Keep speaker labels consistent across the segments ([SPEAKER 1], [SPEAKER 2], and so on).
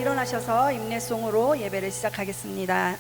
[SPEAKER 1] 일어나셔서 임내송으로 예배를 시작하겠습니다.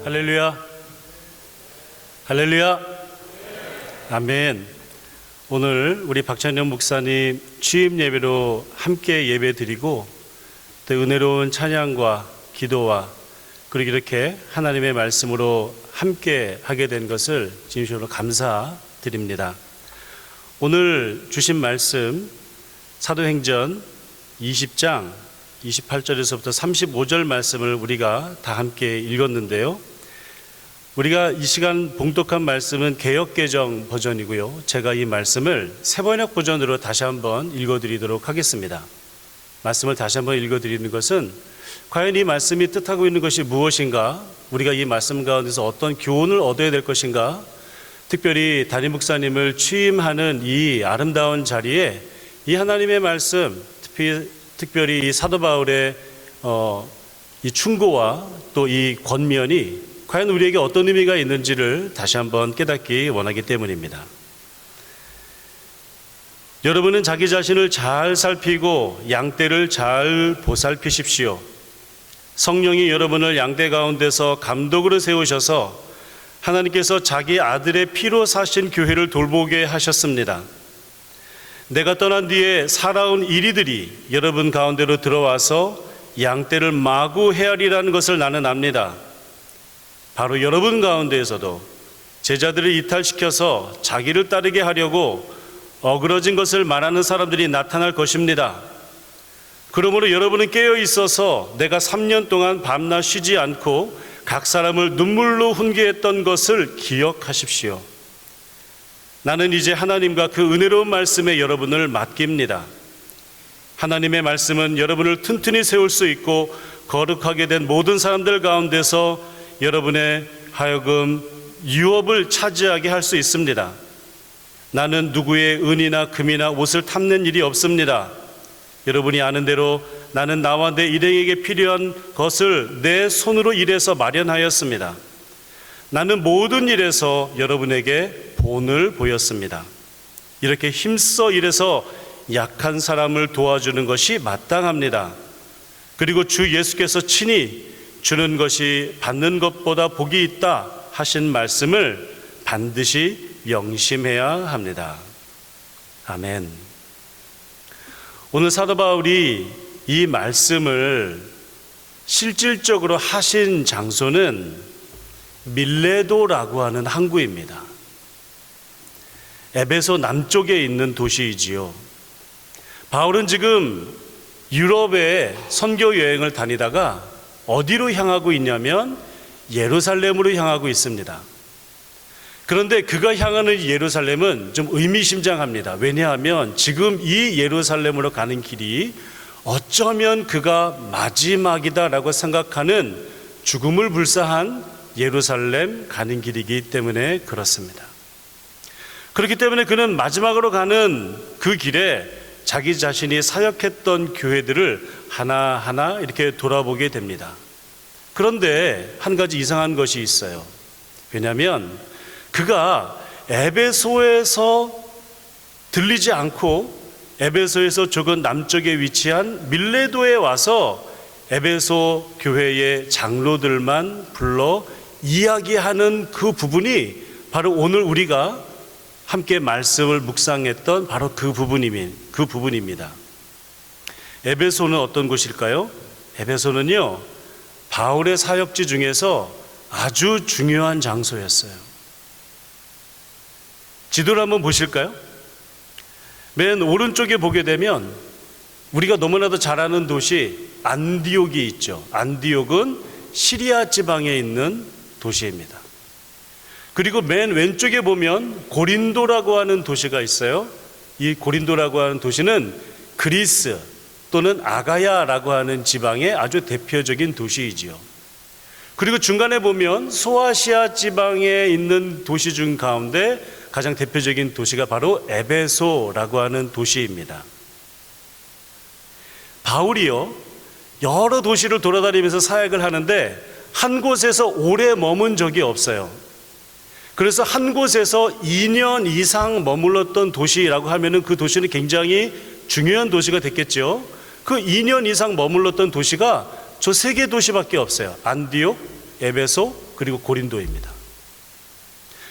[SPEAKER 2] 할렐루야. 할렐루야. 아멘. 오늘 우리 박찬영 목사님 취임 예배로 함께 예배 드리고 또 은혜로운 찬양과 기도와 그리고 이렇게 하나님의 말씀으로 함께 하게 된 것을 진심으로 감사드립니다. 오늘 주신 말씀 사도행전 20장 28절에서부터 35절 말씀을 우리가 다 함께 읽었는데요. 우리가 이 시간 봉독한 말씀은 개역개정 버전이고요. 제가 이 말씀을 새번역 버전으로 다시 한번 읽어드리도록 하겠습니다. 말씀을 다시 한번 읽어드리는 것은 과연 이 말씀이 뜻하고 있는 것이 무엇인가, 우리가 이 말씀 가운데서 어떤 교훈을 얻어야 될 것인가, 특별히 담임 목사님을 취임하는 이 아름다운 자리에 이 하나님의 말씀, 특별히 이 사도 바울의 이 충고와 또 이 권면이 과연 우리에게 어떤 의미가 있는지를 다시 한번 깨닫기 원하기 때문입니다. 여러분은 자기 자신을 잘 살피고 양떼를 잘 보살피십시오. 성령이 여러분을 양떼 가운데서 감독으로 세우셔서 하나님께서 자기 아들의 피로 사신 교회를 돌보게 하셨습니다. 내가 떠난 뒤에 살아온 이리들이 여러분 가운데로 들어와서 양떼를 마구 헤아리라는 것을 나는 압니다. 바로 여러분 가운데에서도 제자들을 이탈시켜서 자기를 따르게 하려고 어그러진 것을 말하는 사람들이 나타날 것입니다. 그러므로 여러분은 깨어 있어서 내가 3년 동안 밤낮 쉬지 않고 각 사람을 눈물로 훈계했던 것을 기억하십시오. 나는 이제 하나님과 그 은혜로운 말씀에 여러분을 맡깁니다. 하나님의 말씀은 여러분을 튼튼히 세울 수 있고 거룩하게 된 모든 사람들 가운데서 여러분의 하여금 유업을 차지하게 할 수 있습니다. 나는 누구의 은이나 금이나 옷을 탐낸 일이 없습니다. 여러분이 아는 대로 나는 나와 내 일행에게 필요한 것을 내 손으로 일해서 마련하였습니다. 나는 모든 일에서 여러분에게 본을 보였습니다. 이렇게 힘써 일해서 약한 사람을 도와주는 것이 마땅합니다. 그리고 주 예수께서 친히 주는 것이 받는 것보다 복이 있다 하신 말씀을 반드시 명심해야 합니다. 아멘. 오늘 사도 바울이 이 말씀을 실질적으로 하신 장소는 밀레도라고 하는 항구입니다. 에베소 남쪽에 있는 도시이지요. 바울은 지금 유럽에 선교 여행을 다니다가 어디로 향하고 있냐면 예루살렘으로 향하고 있습니다. 그런데 그가 향하는 예루살렘은 좀 의미심장합니다. 왜냐하면 지금 이 예루살렘으로 가는 길이 어쩌면 그가 마지막이다라고 생각하는 죽음을 불사한 예루살렘 가는 길이기 때문에 그렇습니다. 그렇기 때문에 그는 마지막으로 가는 그 길에 자기 자신이 사역했던 교회들을 하나하나 이렇게 돌아보게 됩니다. 그런데 한 가지 이상한 것이 있어요. 왜냐하면 그가 에베소에서 들리지 않고 에베소에서 조금 남쪽에 위치한 밀레도에 와서 에베소 교회의 장로들만 불러 이야기하는 그 부분이 바로 오늘 우리가 함께 말씀을 묵상했던 바로 그 부분입니다. 에베소는 어떤 곳일까요? 에베소는요, 바울의 사역지 중에서 아주 중요한 장소였어요. 지도를 한번 보실까요? 맨 오른쪽에 보게 되면 우리가 너무나도 잘 아는 도시 안디옥이 있죠. 안디옥은 시리아 지방에 있는 도시입니다. 그리고 맨 왼쪽에 보면 고린도라고 하는 도시가 있어요. 이 고린도라고 하는 도시는 그리스 또는 아가야라고 하는 지방의 아주 대표적인 도시이지요. 그리고 중간에 보면 소아시아 지방에 있는 도시 중 가운데 가장 대표적인 도시가 바로 에베소라고 하는 도시입니다. 바울이요, 여러 도시를 돌아다니면서 사역을 하는데 한 곳에서 오래 머문 적이 없어요. 그래서 한 곳에서 2년 이상 머물렀던 도시라고 하면은 그 도시는 굉장히 중요한 도시가 됐겠죠. 그 2년 이상 머물렀던 도시가 저 3개 도시밖에 없어요. 안디옥, 에베소, 그리고 고린도입니다.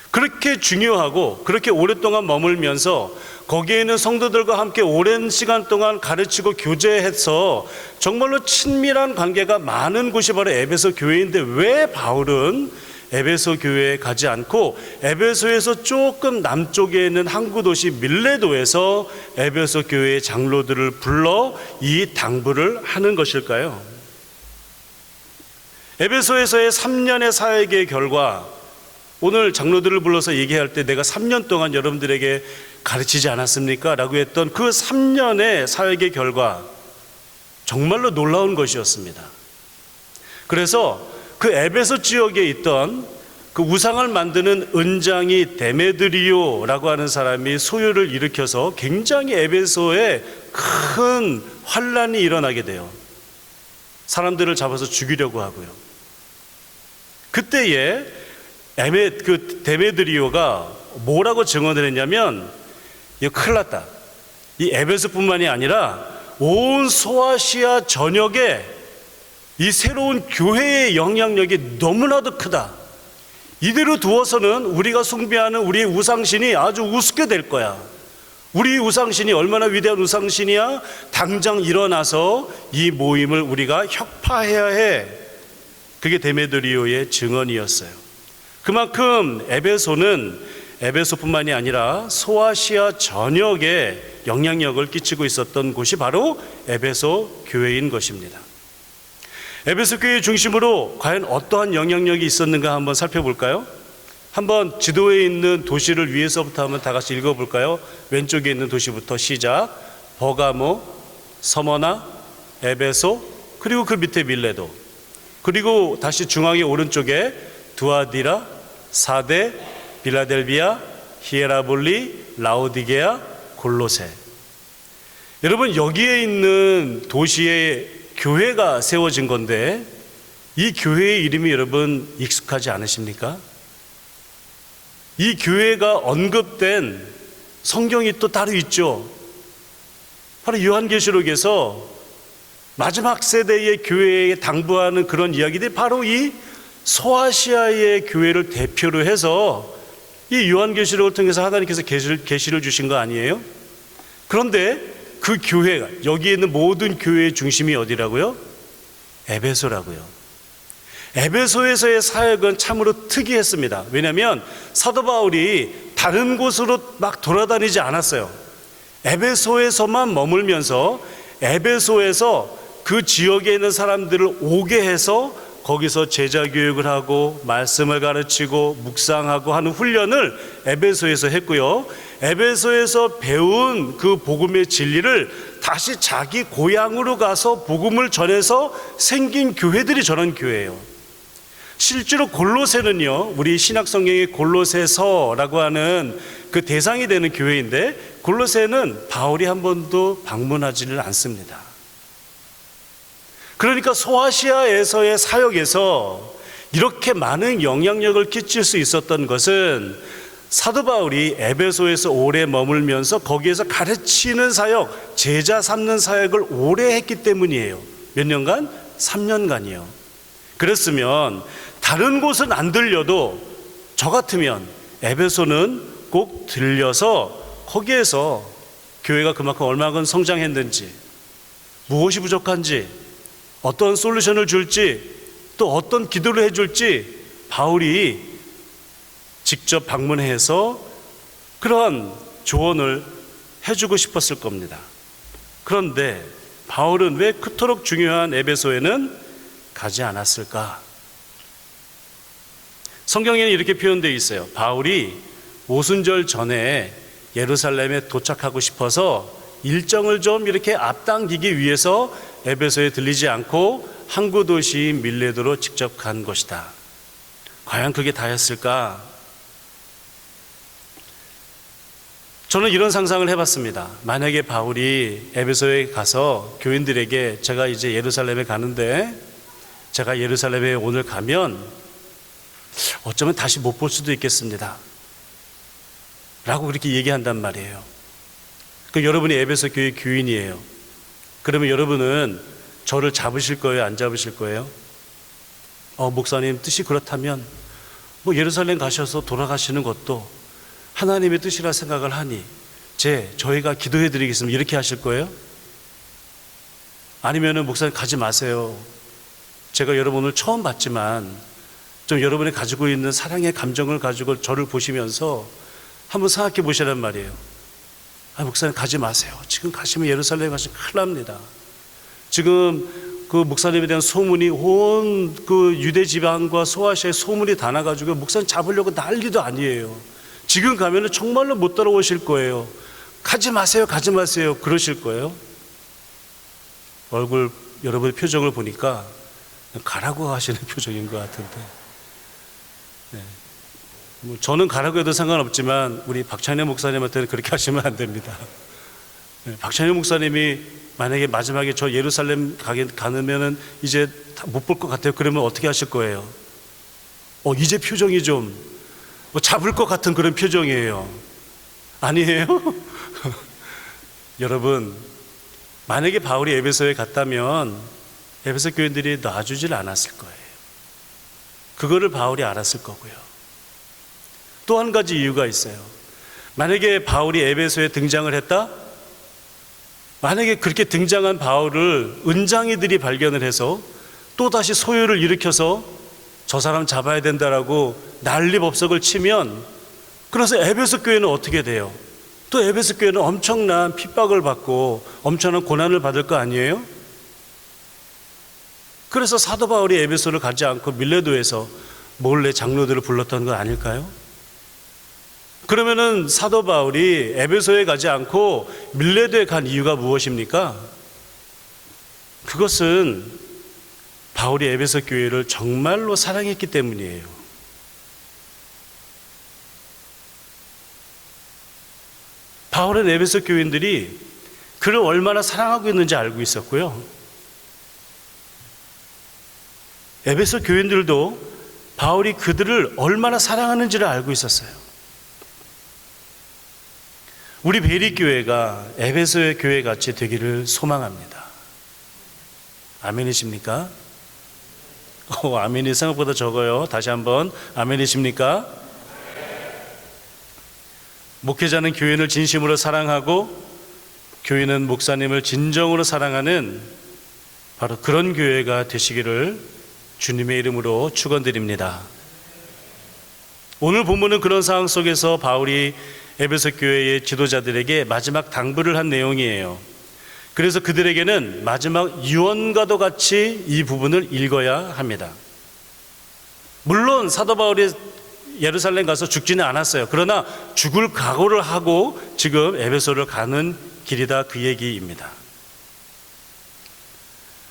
[SPEAKER 2] 그렇게 중요하고 그렇게 오랫동안 머물면서 거기에 있는 성도들과 함께 오랜 시간 동안 가르치고 교제해서 정말로 친밀한 관계가 많은 곳이 바로 에베소 교회인데 왜 바울은 에베소 교회에 가지 않고 에베소에서 조금 남쪽에 있는 항구 도시 밀레도에서 에베소 교회의 장로들을 불러 이 당부를 하는 것일까요? 에베소에서의 3년의 사역의 결과, 오늘 장로들을 불러서 얘기할 때 내가 3년 동안 여러분들에게 가르치지 않았습니까? 라고 했던 그 3년의 사역의 결과, 정말로 놀라운 것이었습니다. 그래서 그 에베소 지역에 있던 그 우상을 만드는 은장이 데메드리오라고 하는 사람이 소요를 일으켜서 굉장히 에베소에 큰 환란이 일어나게 돼요. 사람들을 잡아서 죽이려고 하고요. 그때에 그 데메드리오가 뭐라고 증언을 했냐면, 이거 큰일 났다. 이 에베소뿐만이 아니라 온 소아시아 전역에 이 새로운 교회의 영향력이 너무나도 크다. 이대로 두어서는 우리가 숭배하는 우리의 우상신이 아주 우습게 될 거야. 우리 우상신이 얼마나 위대한 우상신이야? 당장 일어나서 이 모임을 우리가 혁파해야 해. 그게 데메드리오의 증언이었어요. 그만큼 에베소는 에베소뿐만이 아니라 소아시아 전역에 영향력을 끼치고 있었던 곳이 바로 에베소 교회인 것입니다. 에베소 교회 중심으로 과연 어떠한 영향력이 있었는가 한번 살펴볼까요? 한번 지도에 있는 도시를 위에서부터 한번 다 같이 읽어볼까요? 왼쪽에 있는 도시부터 시작. 버가모, 서머나, 에베소, 그리고 그 밑에 밀레도, 그리고 다시 중앙의 오른쪽에 두아디라, 사데, 빌라델비아, 히에라볼리, 라오디게아, 골로새. 여러분, 여기에 있는 도시에 교회가 세워진 건데 이 교회의 이름이 여러분 익숙하지 않으십니까? 이 교회가 언급된 성경이 또 따로 있죠. 바로 요한계시록에서 마지막 세대의 교회에 당부하는 그런 이야기들이 바로 이 소아시아의 교회를 대표로 해서 이 요한계시록을 통해서 하나님께서 계시를 주신 거 아니에요? 그런데 그 교회가, 여기에 있는 모든 교회의 중심이 어디라고요? 에베소라고요. 에베소에서의 사역은 참으로 특이했습니다. 왜냐하면 사도 바울이 다른 곳으로 막 돌아다니지 않았어요. 에베소에서만 머물면서 에베소에서 그 지역에 있는 사람들을 오게 해서 거기서 제자 교육을 하고 말씀을 가르치고 묵상하고 하는 훈련을 에베소에서 했고요. 에베소에서 배운 그 복음의 진리를 다시 자기 고향으로 가서 복음을 전해서 생긴 교회들이 저런 교회예요. 실제로 골로새는요, 우리 신약 성경의 골로새서라고 하는 그 대상이 되는 교회인데, 골로새는 바울이 한 번도 방문하지를 않습니다. 그러니까 소아시아에서의 사역에서 이렇게 많은 영향력을 끼칠 수 있었던 것은 사도 바울이 에베소에서 오래 머물면서 거기에서 가르치는 사역, 제자 삼는 사역을 오래 했기 때문이에요. 몇 년간? 3년간이요. 그랬으면 다른 곳은 안 들려도 저 같으면 에베소는 꼭 들려서 거기에서 교회가 그만큼 얼마나 성장했는지, 무엇이 부족한지, 어떤 솔루션을 줄지, 또 어떤 기도를 해줄지 바울이 직접 방문해서 그런 조언을 해주고 싶었을 겁니다. 그런데 바울은 왜 그토록 중요한 에베소에는 가지 않았을까? 성경에는 이렇게 표현되어 있어요. 바울이 오순절 전에 예루살렘에 도착하고 싶어서 일정을 좀 이렇게 앞당기기 위해서 에베소에 들리지 않고 항구 도시인 밀레도로 직접 간 것이다. 과연 그게 다였을까? 저는 이런 상상을 해봤습니다. 만약에 바울이 에베소에 가서 교인들에게 제가 이제 예루살렘에 가는데 제가 예루살렘에 오늘 가면 어쩌면 다시 못 볼 수도 있겠습니다 라고 그렇게 얘기한단 말이에요. 그 여러분이 에베소 교회 교인이에요. 그러면 여러분은 저를 잡으실 거예요? 안 잡으실 거예요? 목사님 뜻이 그렇다면 뭐 예루살렘 가셔서 돌아가시는 것도 하나님의 뜻이라 생각을 하니 저희가 기도해 드리겠습니다 이렇게 하실 거예요? 아니면은 목사님 가지 마세요. 제가 여러분을 처음 봤지만 좀 여러분이 가지고 있는 사랑의 감정을 가지고 저를 보시면서 한번 생각해 보시란 말이에요. 목사님 가지 마세요. 지금 가시면 예루살렘 가시면 큰일 납니다. 지금 그 목사님에 대한 소문이 온 그 유대 지방과 소아시아에 소문이 다 나가지고 목사님 잡으려고 난리도 아니에요. 지금 가면은 정말로 못 따라오실 거예요. 가지 마세요, 가지 마세요. 그러실 거예요. 얼굴 여러분의 표정을 보니까 가라고 하시는 표정인 것 같은데. 네. 뭐 저는 가라고 해도 상관없지만 우리 박찬현 목사님한테는 그렇게 하시면 안 됩니다. 네. 박찬현 목사님이 만약에 마지막에 저 예루살렘 가면은 이제 못 볼 것 같아요. 그러면 어떻게 하실 거예요? 이제 표정이 좀 잡을 것 같은 그런 표정이에요. 아니에요? 여러분, 만약에 바울이 에베소에 갔다면 에베소 교인들이 놔주질 않았을 거예요. 그거를 바울이 알았을 거고요. 또 한 가지 이유가 있어요. 만약에 바울이 에베소에 등장을 했다? 만약에 그렇게 등장한 바울을 은장이들이 발견을 해서 또다시 소요를 일으켜서 저 사람 잡아야 된다라고 난리법석을 치면, 그래서 에베소 교회는 어떻게 돼요? 또 에베소 교회는 엄청난 핍박을 받고 엄청난 고난을 받을 거 아니에요? 그래서 사도 바울이 에베소를 가지 않고 밀레도에서 몰래 장로들을 불렀던 거 아닐까요? 그러면은 사도 바울이 에베소에 가지 않고 밀레도에 간 이유가 무엇입니까? 그것은 바울이 에베소 교회를 정말로 사랑했기 때문이에요. 바울은 에베소 교인들이 그를 얼마나 사랑하고 있는지 알고 있었고요. 에베소 교인들도 바울이 그들을 얼마나 사랑하는지를 알고 있었어요. 우리 베리교회가 에베소의 교회같이 되기를 소망합니다. 아멘이십니까? 아멘이 생각보다 적어요. 다시 한번 아멘이십니까? 목회자는 교인을 진심으로 사랑하고 교인은 목사님을 진정으로 사랑하는 바로 그런 교회가 되시기를 주님의 이름으로 축원드립니다. 오늘 본문은 그런 상황 속에서 바울이 에베소 교회의 지도자들에게 마지막 당부를 한 내용이에요. 그래서 그들에게는 마지막 유언과도 같이 이 부분을 읽어야 합니다. 물론 사도 바울이 예루살렘 가서 죽지는 않았어요. 그러나 죽을 각오를 하고 지금 에베소를 가는 길이다, 그 얘기입니다.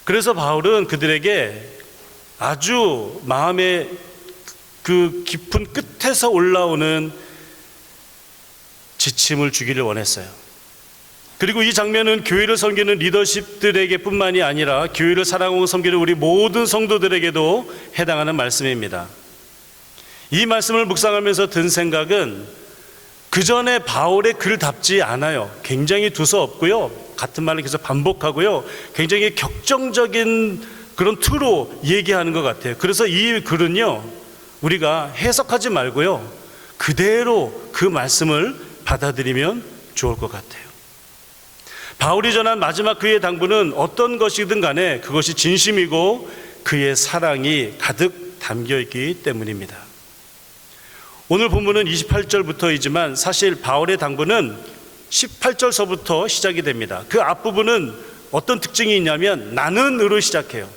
[SPEAKER 2] 그래서 바울은 그들에게 아주 마음의 그 깊은 끝에서 올라오는 지침을 주기를 원했어요. 그리고 이 장면은 교회를 섬기는 리더십들에게 뿐만이 아니라 교회를 사랑하고 섬기는 우리 모든 성도들에게도 해당하는 말씀입니다. 이 말씀을 묵상하면서 든 생각은 그 전에 바울의 글답지 않아요. 굉장히 두서없고요, 같은 말을 계속 반복하고요, 굉장히 격정적인 그런 투로 얘기하는 것 같아요. 그래서 이 글은요, 우리가 해석하지 말고요, 그대로 그 말씀을 받아들이면 좋을 것 같아요. 바울이 전한 마지막 그의 당부는 어떤 것이든 간에 그것이 진심이고 그의 사랑이 가득 담겨있기 때문입니다. 오늘 본문은 28절부터이지만 사실 바울의 당부는 18절서부터 시작이 됩니다. 그 앞부분은 어떤 특징이 있냐면 나는으로 시작해요.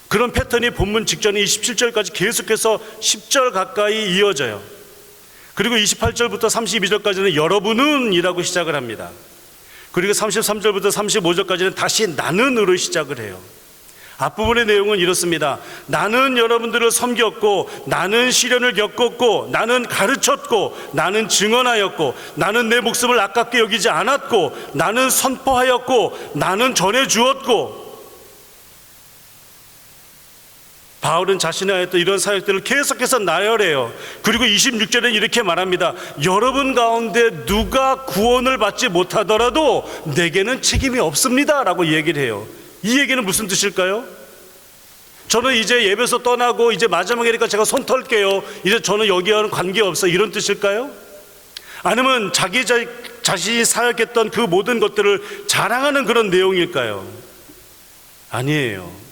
[SPEAKER 2] 그런 패턴이 본문 직전에 27절까지 계속해서 10절 가까이 이어져요. 그리고 28절부터 32절까지는 여러분은 이라고 시작을 합니다. 그리고 33절부터 35절까지는 다시 나는으로 시작을 해요. 앞부분의 내용은 이렇습니다. 나는 여러분들을 섬겼고, 나는 시련을 겪었고, 나는 가르쳤고, 나는 증언하였고, 나는 내 목숨을 아깝게 여기지 않았고, 나는 선포하였고, 나는 전해주었고. 바울은 자신의 하였던 이런 사역들을 계속해서 나열해요. 그리고 26절에는 이렇게 말합니다. 여러분 가운데 누가 구원을 받지 못하더라도 내게는 책임이 없습니다 라고 얘기를 해요. 이 얘기는 무슨 뜻일까요? 저는 이제 예배소 떠나고 이제 마지막이니까 제가 손 털게요, 이제 저는 여기와는 관계없어, 이런 뜻일까요? 아니면 자신이 사역했던 그 모든 것들을 자랑하는 그런 내용일까요? 아니에요.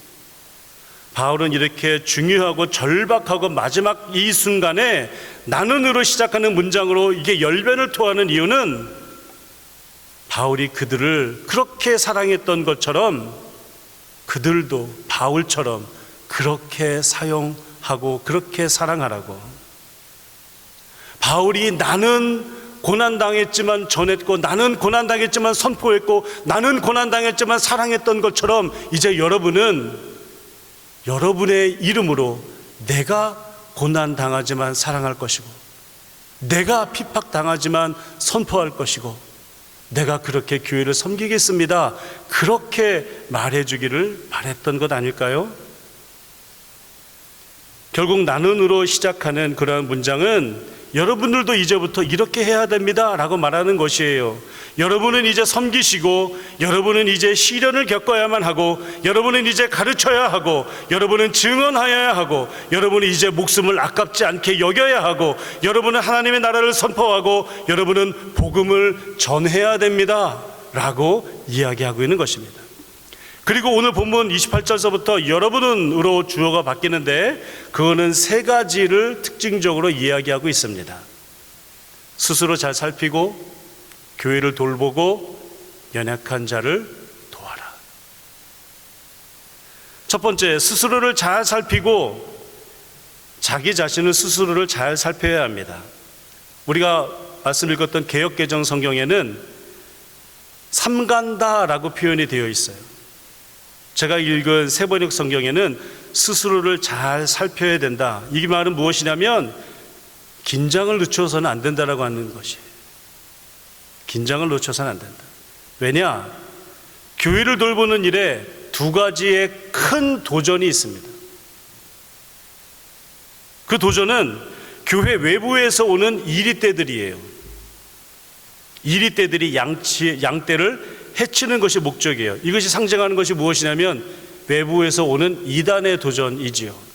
[SPEAKER 2] 바울은 이렇게 중요하고 절박하고 마지막 이 순간에 나는으로 시작하는 문장으로 이게 열변을 토하는 이유는 바울이 그들을 그렇게 사랑했던 것처럼 그들도 바울처럼 그렇게 사용하고 그렇게 사랑하라고. 바울이 나는 고난당했지만 전했고, 나는 고난당했지만 선포했고, 나는 고난당했지만 사랑했던 것처럼 이제 여러분은 여러분의 이름으로 내가 고난당하지만 사랑할 것이고, 내가 핍박당하지만 선포할 것이고, 내가 그렇게 교회를 섬기겠습니다, 그렇게 말해주기를 바랬던 것 아닐까요? 결국 나는으로 시작하는 그러한 문장은 여러분들도 이제부터 이렇게 해야 됩니다 라고 말하는 것이에요. 여러분은 이제 섬기시고, 여러분은 이제 시련을 겪어야만 하고, 여러분은 이제 가르쳐야 하고, 여러분은 증언하여야 하고, 여러분은 이제 목숨을 아깝지 않게 여겨야 하고, 여러분은 하나님의 나라를 선포하고, 여러분은 복음을 전해야 됩니다 라고 이야기하고 있는 것입니다. 그리고 오늘 본문 28절서부터 여러분은으로 주어가 바뀌는데 그거는 세 가지를 특징적으로 이야기하고 있습니다. 스스로 잘 살피고, 교회를 돌보고, 연약한 자를 도와라. 첫 번째, 스스로를 잘 살피고 자기 자신을 스스로를 잘 살펴야 합니다. 우리가 말씀 읽었던 개역개정 성경에는 삼간다라고 표현이 되어 있어요. 제가 읽은 세번역 성경에는 스스로를 잘 살펴야 된다. 이 말은 무엇이냐면 긴장을 늦춰서는 안 된다라고 하는 것이. 긴장을 놓쳐서는 안 된다. 왜냐? 교회를 돌보는 일에 두 가지의 큰 도전이 있습니다. 그 도전은 교회 외부에서 오는 이리떼들이에요. 이리떼들이 양떼를 해치는 것이 목적이에요. 이것이 상징하는 것이 무엇이냐면 외부에서 오는 이단의 도전이지요.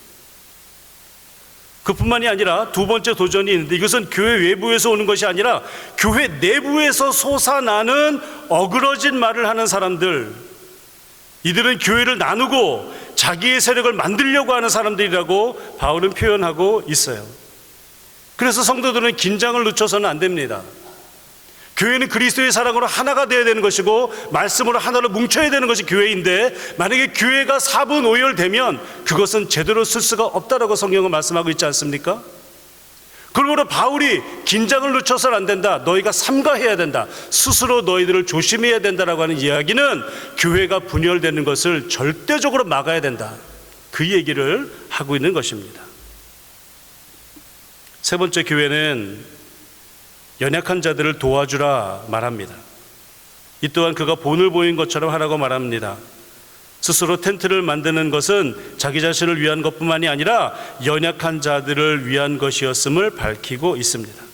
[SPEAKER 2] 그뿐만이 아니라 두 번째 도전이 있는데, 이것은 교회 외부에서 오는 것이 아니라 교회 내부에서 솟아나는 어그러진 말을 하는 사람들, 이들은 교회를 나누고 자기의 세력을 만들려고 하는 사람들이라고 바울은 표현하고 있어요. 그래서 성도들은 긴장을 늦춰서는 안 됩니다. 교회는 그리스도의 사랑으로 하나가 되어야 되는 것이고 말씀으로 하나로 뭉쳐야 되는 것이 교회인데, 만약에 교회가 사분오열되면 그것은 제대로 쓸 수가 없다라고 성경은 말씀하고 있지 않습니까? 그러므로 바울이 긴장을 늦춰서는 안 된다, 너희가 삼가해야 된다, 스스로 너희들을 조심해야 된다라고 하는 이야기는 교회가 분열되는 것을 절대적으로 막아야 된다, 그 얘기를 하고 있는 것입니다. 세 번째, 교회는 연약한 자들을 도와주라 말합니다. 이 또한 그가 본을 보인 것처럼 하라고 말합니다. 스스로 텐트를 만드는 것은 자기 자신을 위한 것뿐만이 아니라 연약한 자들을 위한 것이었음을 밝히고 있습니다.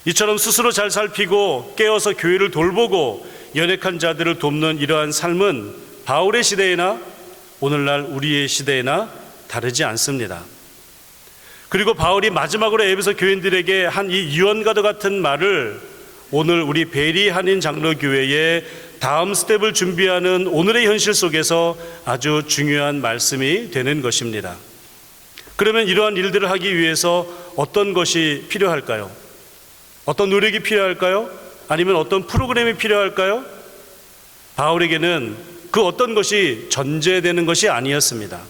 [SPEAKER 2] 이처럼 스스로 잘 살피고 깨어서 교회를 돌보고 연약한 자들을 돕는 이러한 삶은 바울의 시대에나 오늘날 우리의 시대에나 다르지 않습니다. 그리고 바울이 마지막으로 에베소 교인들에게 한 이 유언과도 같은 말을 오늘 우리 베리 한인 장로교회의 다음 스텝을 준비하는 오늘의 현실 속에서 아주 중요한 말씀이 되는 것입니다. 그러면 이러한 일들을 하기 위해서 어떤 것이 필요할까요? 어떤 노력이 필요할까요? 아니면 어떤 프로그램이 필요할까요? 바울에게는 그 어떤 것이 전제되는 것이 아니었습니다.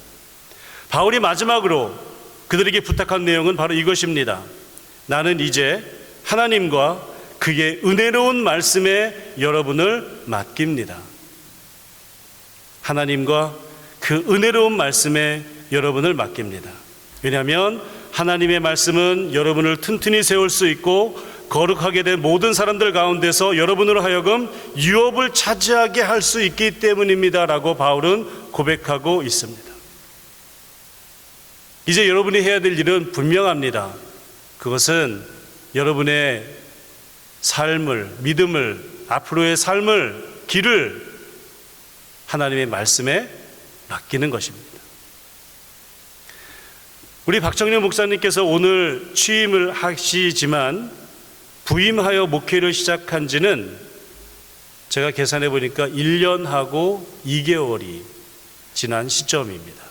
[SPEAKER 2] 바울이 마지막으로 그들에게 부탁한 내용은 바로 이것입니다. 나는 이제 하나님과 그의 은혜로운 말씀에 여러분을 맡깁니다. 하나님과 그 은혜로운 말씀에 여러분을 맡깁니다. 왜냐하면 하나님의 말씀은 여러분을 튼튼히 세울 수 있고 거룩하게 된 모든 사람들 가운데서 여러분으로 하여금 유업을 차지하게 할 수 있기 때문입니다 라고 바울은 고백하고 있습니다. 이제 여러분이 해야 될 일은 분명합니다. 그것은 여러분의 삶을, 믿음을, 앞으로의 삶을, 길을 하나님의 말씀에 맡기는 것입니다. 우리 박정렬 목사님께서 오늘 취임을 하시지만 부임하여 목회를 시작한 지는 제가 계산해 보니까 1년하고 2개월이 지난 시점입니다.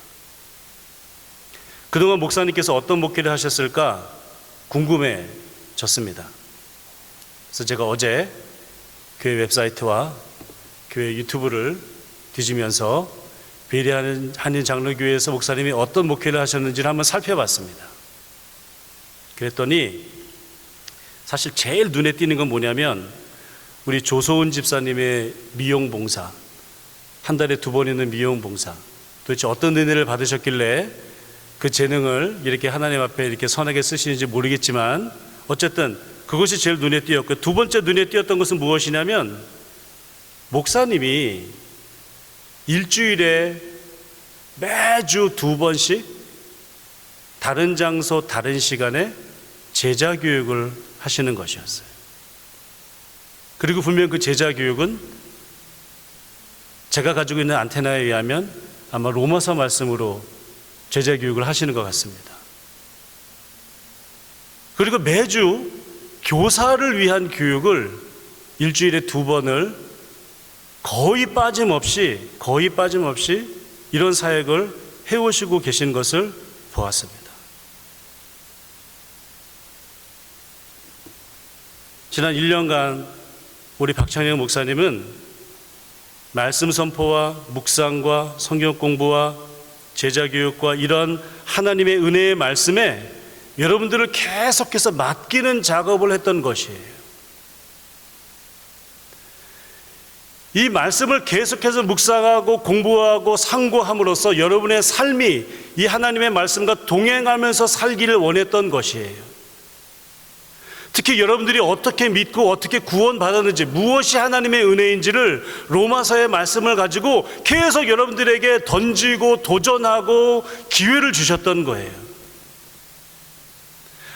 [SPEAKER 2] 그동안 목사님께서 어떤 목회를 하셨을까 궁금해졌습니다. 그래서 제가 어제 교회 웹사이트와 교회 유튜브를 뒤지면서 베리 한인 장로교회에서 목사님이 어떤 목회를 하셨는지를 한번 살펴봤습니다. 그랬더니 사실 제일 눈에 띄는 건 뭐냐면 우리 조소은 집사님의 미용 봉사, 한 달에 2번 있는 미용 봉사, 도대체 어떤 은혜를 받으셨길래 그 재능을 이렇게 하나님 앞에 이렇게 선하게 쓰시는지 모르겠지만 어쨌든 그것이 제일 눈에 띄었고, 두 번째 눈에 띄었던 것은 무엇이냐면 목사님이 일주일에 매주 2번씩 다른 장소 다른 시간에 제자 교육을 하시는 것이었어요. 그리고 분명 그 제자 교육은 제가 가지고 있는 안테나에 의하면 아마 로마서 말씀으로 제자 교육을 하시는 것 같습니다. 그리고 매주 교사를 위한 교육을 일주일에 2번을 거의 빠짐없이 이런 사역을 해오시고 계신 것을 보았습니다. 지난 1년간 우리 박창영 목사님은 말씀 선포와 묵상과 성경 공부와 제자 교육과 이런 하나님의 은혜의 말씀에 여러분들을 계속해서 맡기는 작업을 했던 것이에요. 이 말씀을 계속해서 묵상하고 공부하고 상고함으로써 여러분의 삶이 이 하나님의 말씀과 동행하면서 살기를 원했던 것이에요. 특히 여러분들이 어떻게 믿고 어떻게 구원받았는지, 무엇이 하나님의 은혜인지를 로마서의 말씀을 가지고 계속 여러분들에게 던지고 도전하고 기회를 주셨던 거예요.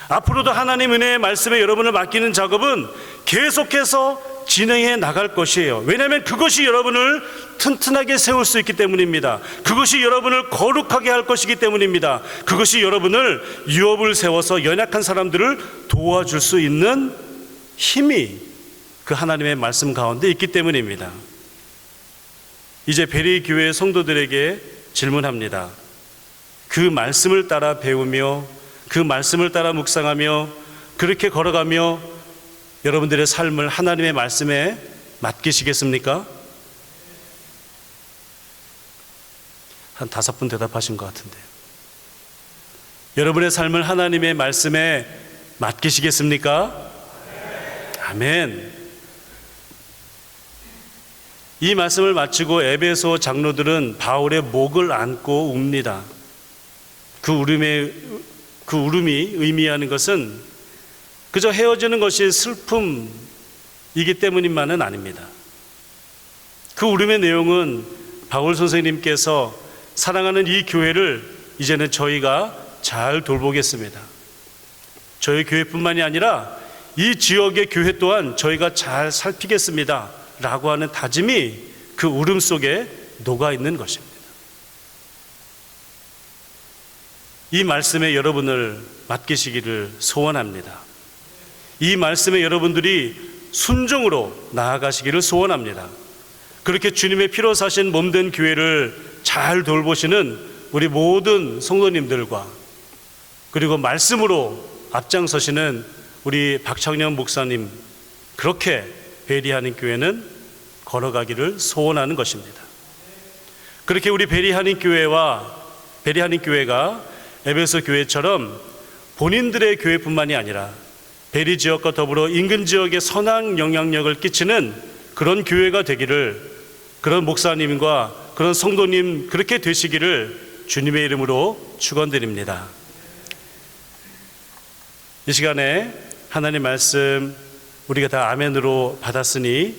[SPEAKER 2] 앞으로도 하나님 은혜의 말씀에 여러분을 맡기는 작업은 계속해서 진행해 나갈 것이에요. 왜냐하면 그것이 여러분을 튼튼하게 세울 수 있기 때문입니다. 그것이 여러분을 거룩하게 할 것이기 때문입니다. 그것이 여러분을 유업을 세워서 연약한 사람들을 도와줄 수 있는 힘이 그 하나님의 말씀 가운데 있기 때문입니다. 이제 베리 교회 성도들에게 질문합니다. 그 말씀을 따라 배우며 그 말씀을 따라 묵상하며 그렇게 걸어가며 여러분들의 삶을 하나님의 말씀에 맡기시겠습니까? 한 5분 대답하신 것 같은데요. 여러분의 삶을 하나님의 말씀에 맡기시겠습니까? 아멘. 이 말씀을 마치고 에베소 장로들은 바울의 목을 안고 웁니다. 그 울음이 의미하는 것은 그저 헤어지는 것이 슬픔이기 때문만은 아닙니다. 그 울음의 내용은 바울 선생님께서 사랑하는 이 교회를 이제는 저희가 잘 돌보겠습니다. 저희 교회뿐만이 아니라 이 지역의 교회 또한 저희가 잘 살피겠습니다 라고 하는 다짐이 그 울음 속에 녹아 있는 것입니다. 이 말씀에 여러분을 맡기시기를 소원합니다. 이 말씀에 여러분들이 순종으로 나아가시기를 소원합니다. 그렇게 주님의 피로 사신 몸된 교회를 잘 돌보시는 우리 모든 성도님들과 그리고 말씀으로 앞장서시는 우리 박창년 목사님, 그렇게 베리하는 교회는 걸어가기를 소원하는 것입니다. 그렇게 우리 베리하는 교회가 에베소 교회처럼 본인들의 교회뿐만이 아니라 베리 지역과 더불어 인근 지역에 선한 영향력을 끼치는 그런 교회가 되기를, 그런 목사님과 그런 성도님 그렇게 되시기를 주님의 이름으로 축원드립니다. 이 시간에 하나님 말씀 우리가 다 아멘으로 받았으니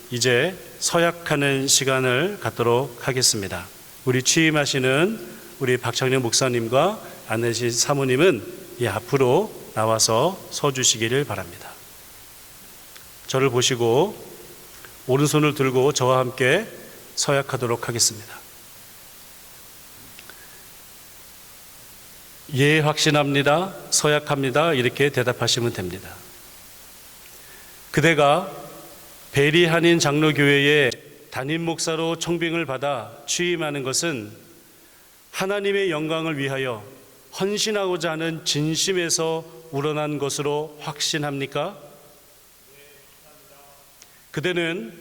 [SPEAKER 2] 이제 서약하는 시간을 갖도록 하겠습니다. 우리 취임하시는 우리 박창년 목사님과 안내신 사모님은 이 앞으로 나와서 서주시기를 바랍니다. 저를 보시고 오른손을 들고 저와 함께 서약하도록 하겠습니다. 예, 확신합니다. 서약합니다. 이렇게 대답하시면 됩니다. 그대가 베리 한인 장로교회의 담임 목사로 청빙을 받아 취임하는 것은 하나님의 영광을 위하여 헌신하고자 하는 진심에서 우러난 것으로 확신합니까? 그대는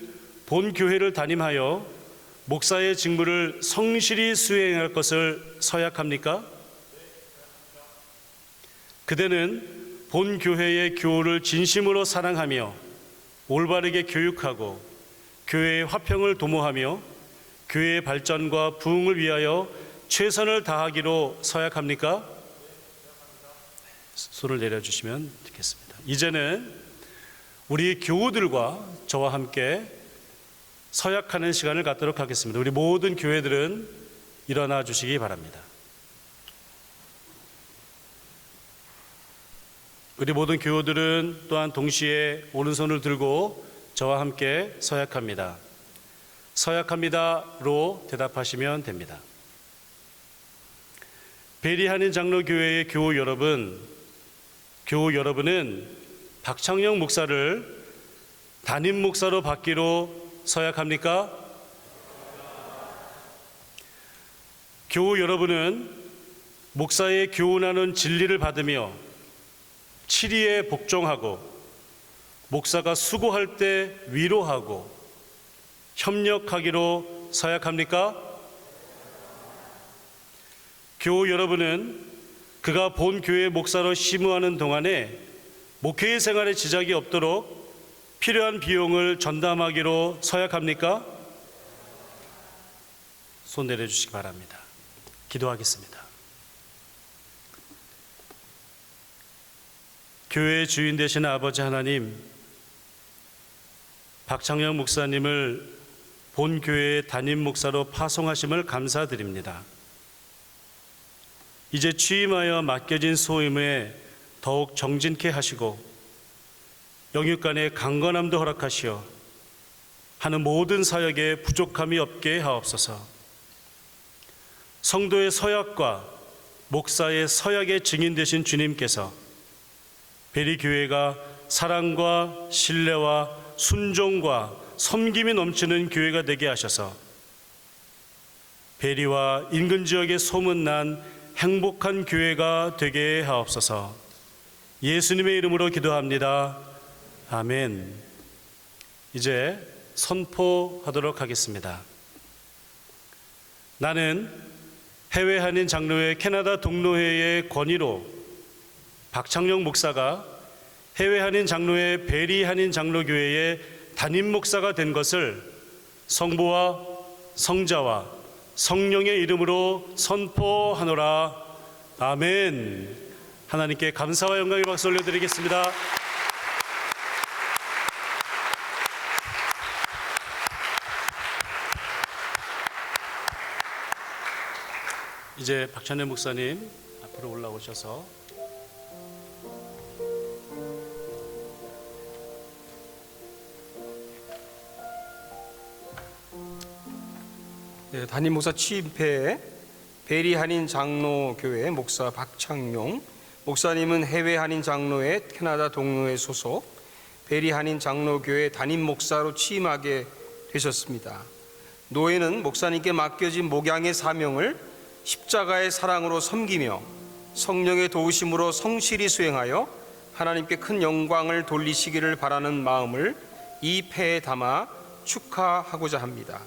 [SPEAKER 2] 본 교회를 담임하여 목사의 직무를 성실히 수행할 것을 서약합니까? 그대는 본 교회의 교우를 진심으로 사랑하며 올바르게 교육하고 교회의 화평을 도모하며 교회의 발전과 부흥을 위하여 최선을 다하기로 서약합니까? 손을 내려주시면 좋겠습니다. 이제는 우리 교우들과 저와 함께 서약하는 시간을 갖도록 하겠습니다. 우리 모든 교회들은 일어나 주시기 바랍니다. 우리 모든 교우들은 또한 동시에 오른손을 들고 저와 함께 서약합니다. 서약합니다로 대답하시면 됩니다. 베리 한인 장로교회의 교우 여러분은 박창영 목사를 담임 목사로 받기로 서약합니까? 교우 여러분은 목사의 교훈하는 진리를 받으며 치리에 복종하고 목사가 수고할 때 위로하고 협력하기로 서약합니까? 교우 여러분은 그가 본 교회 목사로 심우하는 동안에 목회 생활에 지장이 없도록 필요한 비용을 전담하기로 서약합니까? 손 내려주시기 바랍니다. 기도하겠습니다. 교회의 주인 되시는 아버지 하나님, 박창영 목사님을 본교회의 담임 목사로 파송하심을 감사드립니다. 이제 취임하여 맡겨진 소임에 더욱 정진케 하시고 영육간의 강건함도 허락하시어 하는 모든 사역에 부족함이 없게 하옵소서. 성도의 서약과 목사의 서약의 증인 되신 주님께서 베리교회가 사랑과 신뢰와 순종과 섬김이 넘치는 교회가 되게 하셔서 베리와 인근 지역에 소문난 행복한 교회가 되게 하옵소서. 예수님의 이름으로 기도합니다. 아멘. 이제 선포하도록 하겠습니다. 나는 해외 한인 장로회 캐나다 동로회의 권위로 박창영 목사가 해외 한인 장로회 베리 한인 장로교회의 담임 목사가 된 것을 성부와 성자와 성령의 이름으로 선포하노라. 아멘. 하나님께 감사와 영광의 박수 올려드리겠습니다. 이제 박찬현 목사님 앞으로 올라오셔서
[SPEAKER 3] 네, 담임 목사 취임패 베리 한인 장로교회 목사 박창용 목사님은 해외 한인 장로회 캐나다 동로회 소속 베리 한인 장로교회 담임 목사로 취임하게 되셨습니다. 노회는 목사님께 맡겨진 목양의 사명을 십자가의 사랑으로 섬기며 성령의 도우심으로 성실히 수행하여 하나님께 큰 영광을 돌리시기를 바라는 마음을 이 패에 담아 축하하고자 합니다.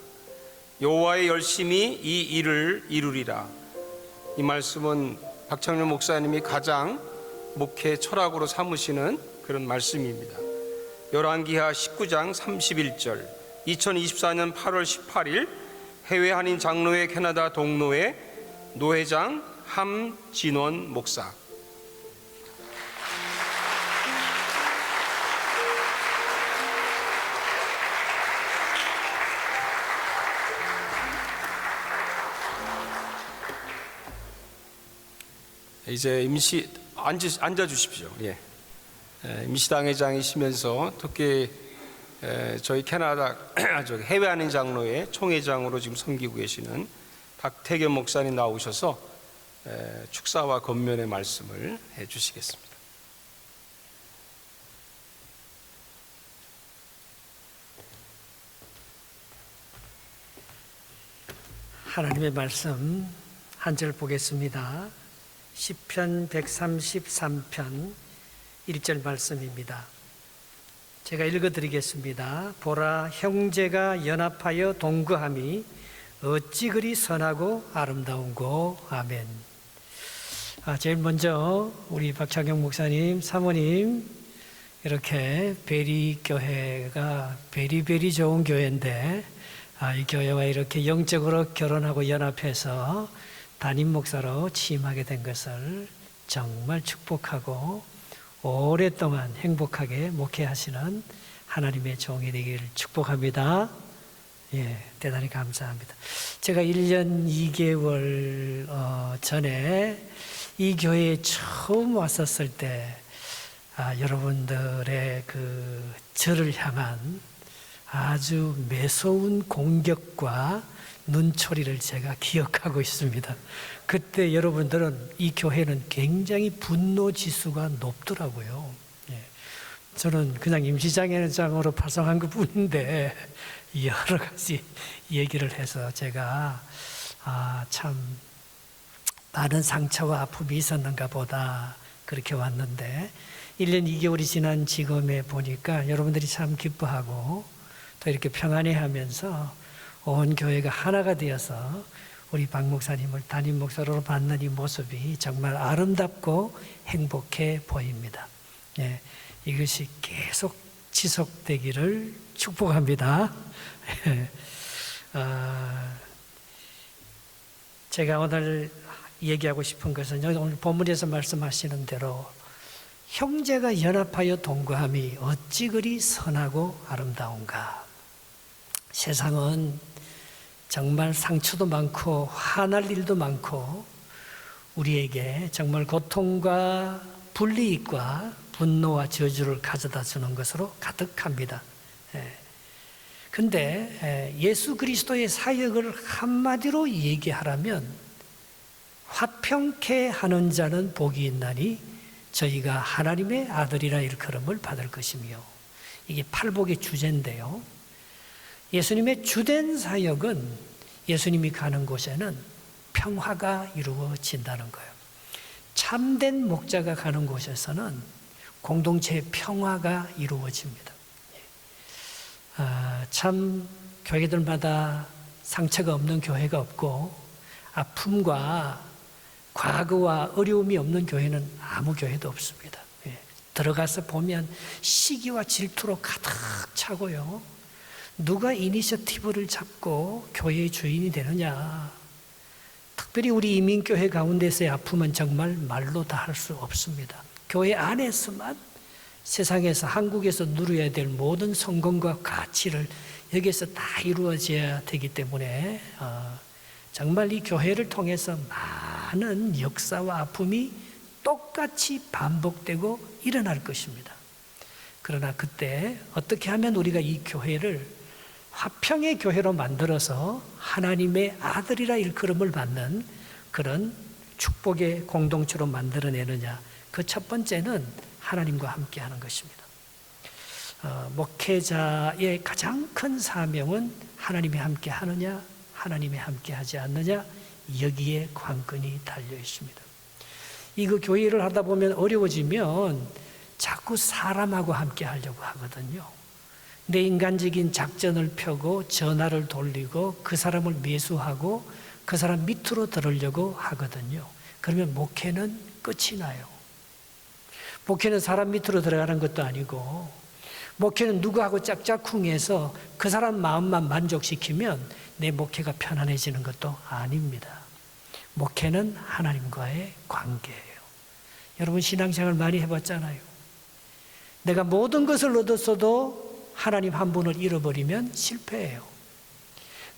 [SPEAKER 3] 여호와의 열심히 이 일을 이루리라. 이 말씀은 박창룡 목사님이 가장 목회 철학으로 삼으시는 그런 말씀입니다. 열왕기하 19장 31절 2024년 8월 18일 해외 한인 장로회 캐나다 동로회 노회장 함진원 목사. 이제 임시 앉아 주십시오. 예. 임시당회장이시면서 특히 저희 캐나다 해외 한인 장로회 총회장으로 지금 섬기고 계시는 박태겸 목사님 나오셔서 축사와 권면의 말씀을 해 주시겠습니다.
[SPEAKER 4] 하나님의 말씀 한 절 보겠습니다. 시편 133편 1절 말씀입니다. 제가 읽어드리겠습니다. 보라, 형제가 연합하여 동거함이 어찌 그리 선하고 아름다운고. 아멘. 제일 먼저 우리 박창경 목사님, 사모님 이렇게 베리 교회가 베리베리 좋은 교회인데 이 교회와 이렇게 영적으로 결혼하고 연합해서 담임 목사로 취임하게 된 것을 정말 축복하고 오랫동안 행복하게 목회하시는 하나님의 종이 되기를 축복합니다. 예, 대단히 감사합니다. 제가 1년 2개월 전에 이 교회에 처음 왔었을 때 여러분들의 그 저를 향한 아주 매서운 공격과 눈초리를 제가 기억하고 있습니다. 그때 여러분들은 이 교회는 굉장히 분노 지수가 높더라고요. 예. 저는 그냥 임시장회장으로 파송한 것 뿐인데 여러 가지 얘기를 해서 제가 참 많은 상처와 아픔이 있었는가 보다 그렇게 왔는데 1년 2개월이 지난 지금에 보니까 여러분들이 참 기뻐하고 또 이렇게 평안해하면서 온 교회가 하나가 되어서 우리 박 목사님을 담임 목사로 받는 이 모습이 정말 아름답고 행복해 보입니다. 예, 이것이 계속 지속되기를 축복합니다. 제가 오늘 얘기하고 싶은 것은 오늘 본문에서 말씀하시는 대로 형제가 연합하여 동거함이 어찌 그리 선하고 아름다운가. 세상은 정말 상처도 많고 화날 일도 많고 우리에게 정말 고통과 불이익과 분노와 저주를 가져다 주는 것으로 가득합니다. 근데 예수 그리스도의 사역을 한마디로 얘기하라면 화평케 하는 자는 복이 있나니 저희가 하나님의 아들이라 일컬음을 받을 것이며, 이게 팔복의 주제인데요. 예수님의 주된 사역은 예수님이 가는 곳에는 평화가 이루어진다는 거예요. 참된 목자가 가는 곳에서는 공동체의 평화가 이루어집니다. 참 교회들마다 상처가 없는 교회가 없고 아픔과 과거와 어려움이 없는 교회는 아무 교회도 없습니다. 들어가서 보면 시기와 질투로 가득 차고요. 누가 이니셔티브를 잡고 교회의 주인이 되느냐. 특별히 우리 이민교회 가운데서의 아픔은 정말 말로 다 할 수 없습니다. 교회 안에서만 세상에서 한국에서 누려야 될 모든 성공과 가치를 여기서 다 이루어져야 되기 때문에 정말 이 교회를 통해서 많은 역사와 아픔이 똑같이 반복되고 일어날 것입니다. 그러나 그때 어떻게 하면 우리가 이 교회를 화평의 교회로 만들어서 하나님의 아들이라 일컬음을 받는 그런 축복의 공동체로 만들어내느냐. 그 첫 번째는 하나님과 함께 하는 것입니다. 목회자의 가장 큰 사명은 하나님이 함께 하느냐, 하나님이 함께 하지 않느냐, 여기에 관건이 달려 있습니다. 그 교회를 하다 보면 어려워지면 자꾸 사람하고 함께 하려고 하거든요. 내 인간적인 작전을 펴고 전화를 돌리고 그 사람을 매수하고 그 사람 밑으로 들으려고 하거든요. 그러면 목회는 끝이 나요. 목회는 사람 밑으로 들어가는 것도 아니고, 목회는 누구하고 짝짝쿵해서 그 사람 마음만 만족시키면 내 목회가 편안해지는 것도 아닙니다. 목회는 하나님과의 관계예요. 여러분 신앙생활 많이 해봤잖아요. 내가 모든 것을 얻었어도 하나님 한 분을 잃어버리면 실패해요.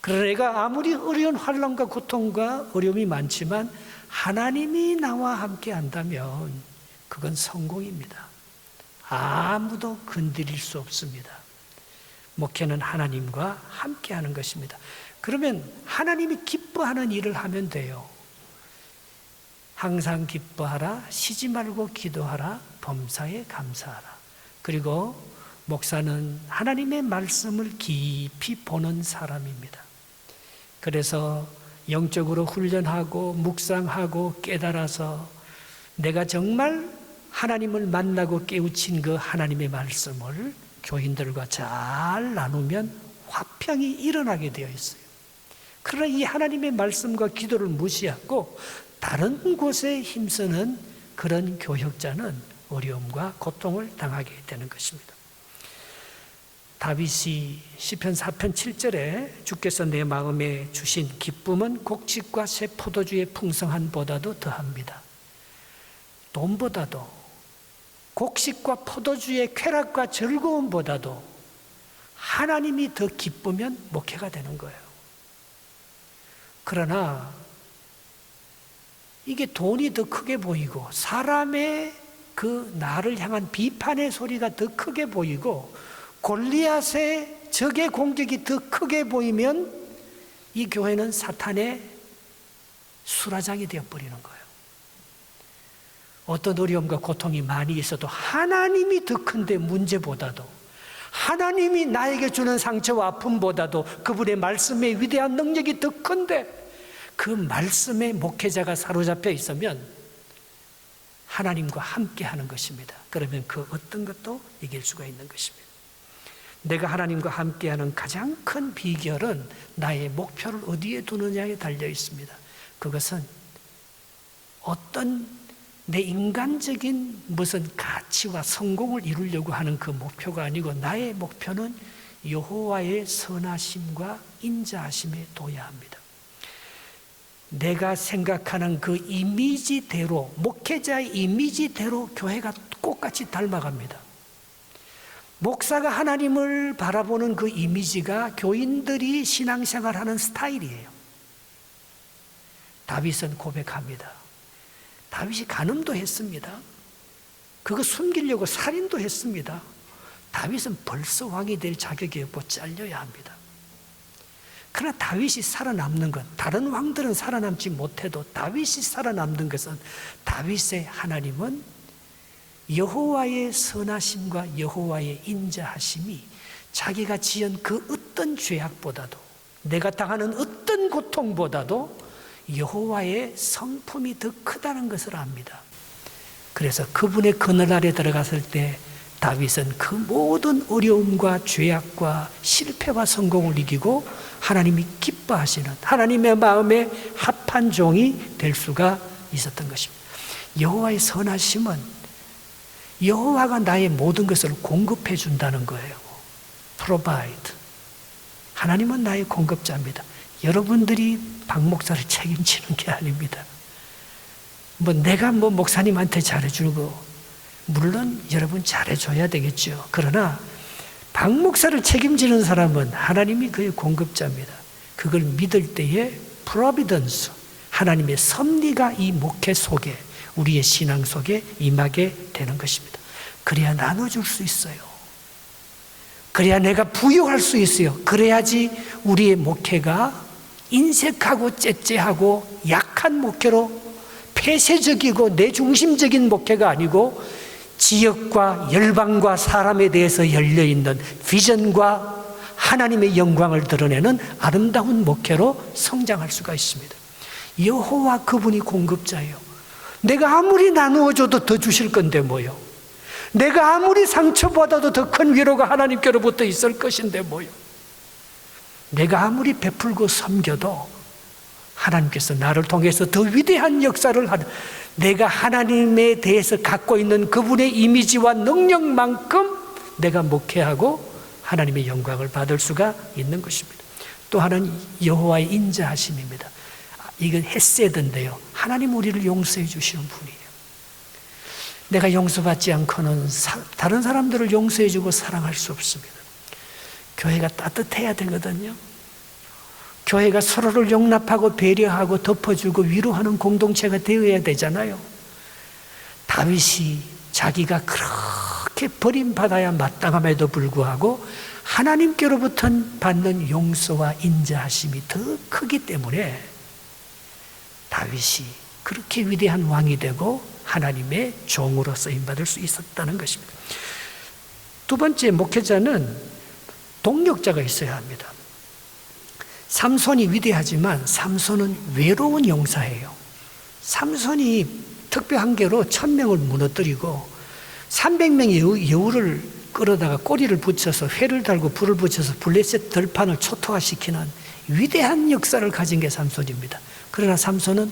[SPEAKER 4] 그러나 내가 아무리 어려운 환난과 고통과 어려움이 많지만 하나님이 나와 함께 한다면 그건 성공입니다. 아무도 건드릴 수 없습니다. 목회는 하나님과 함께 하는 것입니다. 그러면 하나님이 기뻐하는 일을 하면 돼요. 항상 기뻐하라, 쉬지 말고 기도하라, 범사에 감사하라. 그리고 목사는 하나님의 말씀을 깊이 보는 사람입니다. 그래서 영적으로 훈련하고 묵상하고 깨달아서 내가 정말 하나님을 만나고 깨우친 그 하나님의 말씀을 교인들과 잘 나누면 화평이 일어나게 되어 있어요. 그러나 이 하나님의 말씀과 기도를 무시하고 다른 곳에 힘쓰는 그런 교역자는 어려움과 고통을 당하게 되는 것입니다. 다윗이 시편 4편 7절에 주께서 내 마음에 주신 기쁨은 곡식과 새 포도주의 풍성함보다도 더합니다. 돈보다도 곡식과 포도주의 쾌락과 즐거움보다도 하나님이 더 기쁘면 목회가 되는 거예요. 그러나 이게 돈이 더 크게 보이고 사람의 그 나를 향한 비판의 소리가 더 크게 보이고 골리앗의 적의 공격이 더 크게 보이면 이 교회는 사탄의 수라장이 되어버리는 거예요. 어떤 어려움과 고통이 많이 있어도 하나님이 더 큰데 문제보다도, 하나님이 나에게 주는 상처와 아픔보다도 그분의 말씀의 위대한 능력이 더 큰데 그 말씀에 목회자가 사로잡혀 있으면 하나님과 함께 하는 것입니다. 그러면 그 어떤 것도 이길 수가 있는 것입니다. 내가 하나님과 함께하는 가장 큰 비결은 나의 목표를 어디에 두느냐에 달려 있습니다. 그것은 어떤 내 인간적인 무슨 가치와 성공을 이루려고 하는 그 목표가 아니고 나의 목표는 여호와의 선하심과 인자하심에 둬야 합니다. 내가 생각하는 그 이미지대로, 목회자의 이미지대로 교회가 똑같이 닮아갑니다. 목사가 하나님을 바라보는 그 이미지가 교인들이 신앙생활하는 스타일이에요. 다윗은 고백합니다. 다윗이 간음도 했습니다. 그거 숨기려고 살인도 했습니다. 다윗은 벌써 왕이 될 자격이 없고 잘려야 합니다. 그러나 다윗이 살아남는 것, 다른 왕들은 살아남지 못해도 다윗이 살아남는 것은, 다윗의 하나님은 여호와의 선하심과 여호와의 인자하심이 자기가 지은 그 어떤 죄악보다도, 내가 당하는 어떤 고통보다도 여호와의 성품이 더 크다는 것을 압니다. 그래서 그분의 그늘 아래 들어갔을 때 다윗은 그 모든 어려움과 죄악과 실패와 성공을 이기고 하나님이 기뻐하시는, 하나님의 마음에 합한 종이 될 수가 있었던 것입니다. 여호와의 선하심은 여호와가 나의 모든 것을 공급해 준다는 거예요. Provide. 하나님은 나의 공급자입니다. 여러분들이 박 목사를 책임지는 게 아닙니다. 내가 목사님한테 잘해주고, 물론 여러분 잘해줘야 되겠죠. 그러나 박 목사를 책임지는 사람은 하나님이 그의 공급자입니다. 그걸 믿을 때에 providence, 하나님의 섭리가 이 목회 속에, 우리의 신앙 속에 임하게 되는 것입니다. 그래야 나눠줄 수 있어요. 그래야 내가 부여할 수 있어요. 그래야지 우리의 목회가 인색하고 째째하고 약한 목회로, 폐쇄적이고 내중심적인 목회가 아니고 지역과 열방과 사람에 대해서 열려있는 비전과 하나님의 영광을 드러내는 아름다운 목회로 성장할 수가 있습니다. 여호와 그분이 공급자예요. 내가 아무리 나누어줘도 더 주실 건데 뭐요. 내가 아무리 상처받아도 더 큰 위로가 하나님께로부터 있을 것인데 뭐요. 내가 아무리 베풀고 섬겨도 하나님께서 나를 통해서 더 위대한 역사를 하는, 내가 하나님에 대해서 갖고 있는 그분의 이미지와 능력만큼 내가 목회하고 하나님의 영광을 받을 수가 있는 것입니다. 또 하나는 여호와의 인자하심입니다. 이건 헤세드인데요, 하나님 우리를 용서해 주시는 분이에요. 내가 용서받지 않고는 다른 사람들을 용서해 주고 사랑할 수 없습니다. 교회가 따뜻해야 되거든요. 교회가 서로를 용납하고 배려하고 덮어주고 위로하는 공동체가 되어야 되잖아요. 다윗이 자기가 그렇게 버림받아야 마땅함에도 불구하고 하나님께로부터 받는 용서와 인자하심이 더 크기 때문에 다윗이 그렇게 위대한 왕이 되고 하나님의 종으로 쓰임받을 수 있었다는 것입니다. 두 번째, 목회자는 동력자가 있어야 합니다. 삼손이 위대하지만 삼손은 외로운 용사예요. 삼손이 특별한 계로 1000명을 무너뜨리고 300명의 여우를 끌어다가 꼬리를 붙여서 회를 달고 불을 붙여서 블레셋 들판을 초토화시키는 위대한 역사를 가진 게 삼손입니다. 그러나 삼손은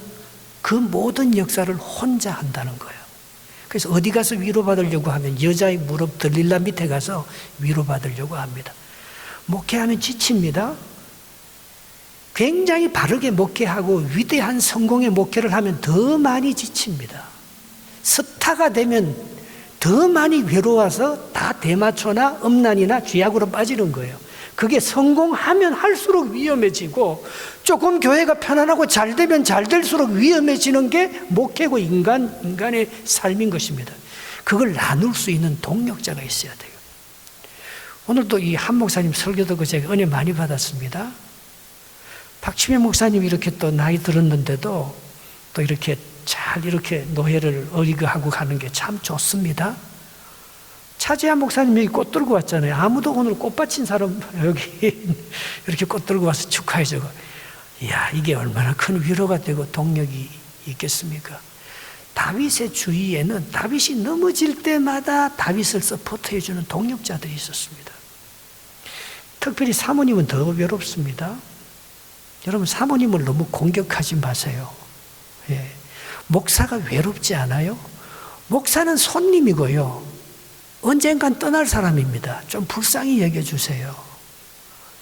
[SPEAKER 4] 그 모든 역사를 혼자 한다는 거예요. 그래서 어디 가서 위로받으려고 하면 여자의 무릎 들릴라 밑에 가서 위로받으려고 합니다. 목회하면 지칩니다. 굉장히 바르게 목회하고 위대한 성공의 목회를 하면 더 많이 지칩니다. 스타가 되면 더 많이 외로워서 다 대마초나 음란이나 죄악으로 빠지는 거예요. 그게 성공하면 할수록 위험해지고, 조금 교회가 편안하고 잘 되면 잘 될수록 위험해지는 게 목회고 인간의 삶인 것입니다. 그걸 나눌 수 있는 동력자가 있어야 돼요. 오늘도 이 한 목사님 설교 듣고 제가 은혜 많이 받았습니다. 박치매 목사님이 이렇게 또 나이 들었는데도 또 이렇게 잘 이렇게 노예를 어리고하고 가는 게 참 좋습니다. 차지한 목사님이 꽃 들고 왔잖아요. 아무도 오늘 꽃 바친 사람 여기 이렇게 꽃 들고 와서 축하해주고, 이야, 이게 얼마나 큰 위로가 되고 동력이 있겠습니까? 다윗의 주위에는 다윗이 넘어질 때마다 다윗을 서포트해주는 동력자들이 있었습니다. 특별히 사모님은 더 외롭습니다. 여러분, 사모님을 너무 공격하지 마세요. 예. 목사가 외롭지 않아요? 목사는 손님이고요, 언젠간 떠날 사람입니다. 좀 불쌍히 여겨주세요.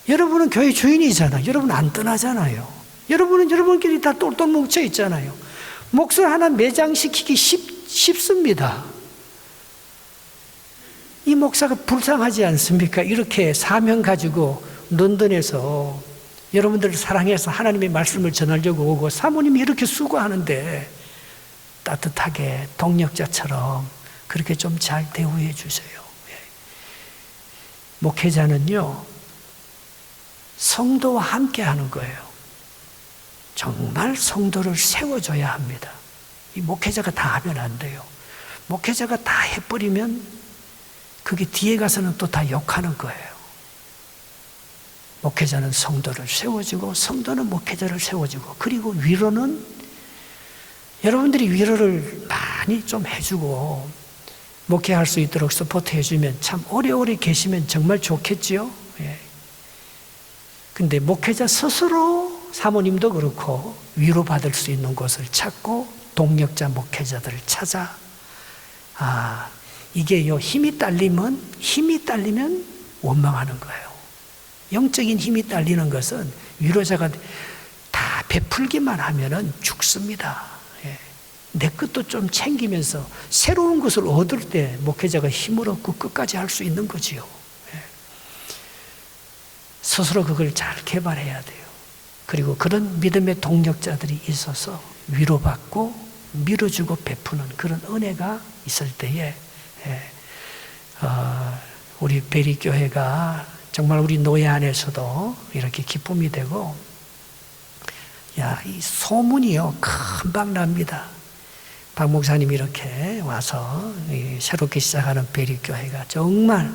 [SPEAKER 4] 여러분은 교회 주인이잖아요. 여러분 안 떠나잖아요. 여러분은 여러분끼리 다 똘똘 뭉쳐 있잖아요. 몫을 하나 매장시키기 쉽습니다. 이 목사가 불쌍하지 않습니까? 이렇게 사명 가지고 런던에서 여러분들을 사랑해서 하나님의 말씀을 전하려고 오고 사모님이 이렇게 수고하는데 따뜻하게 동력자처럼 그렇게 좀 잘 대우해 주세요. 목회자는요, 성도와 함께 하는 거예요. 정말 성도를 세워줘야 합니다. 이 목회자가 다 하면 안 돼요. 목회자가 다 해버리면 그게 뒤에 가서는 또 다 욕하는 거예요. 목회자는 성도를 세워주고 성도는 목회자를 세워주고, 그리고 위로는 여러분들이 위로를 많이 좀 해주고 목회할 수 있도록 서포트 해주면 참 오래오래 계시면 정말 좋겠지요. 예. 근데 목회자 스스로 사모님도 그렇고 위로받을 수 있는 곳을 찾고 동력자 목회자들을 찾아, 이게요, 힘이 딸리면 원망하는 거예요. 영적인 힘이 딸리는 것은 위로자가 다 베풀기만 하면은 죽습니다. 예. 내 것도 좀 챙기면서 새로운 것을 얻을 때 목회자가 힘을 얻고 끝까지 할 수 있는 거지요. 예. 스스로 그걸 잘 개발해야 돼요. 그리고 그런 믿음의 동력자들이 있어서 위로받고 밀어주고 베푸는 그런 은혜가 있을 때에, 우리 베리교회가 정말 우리 노예 안에서도 이렇게 기쁨이 되고, 이 소문이요, 금방 납니다. 박 목사님이 이렇게 와서 새롭게 시작하는 베리교회가 정말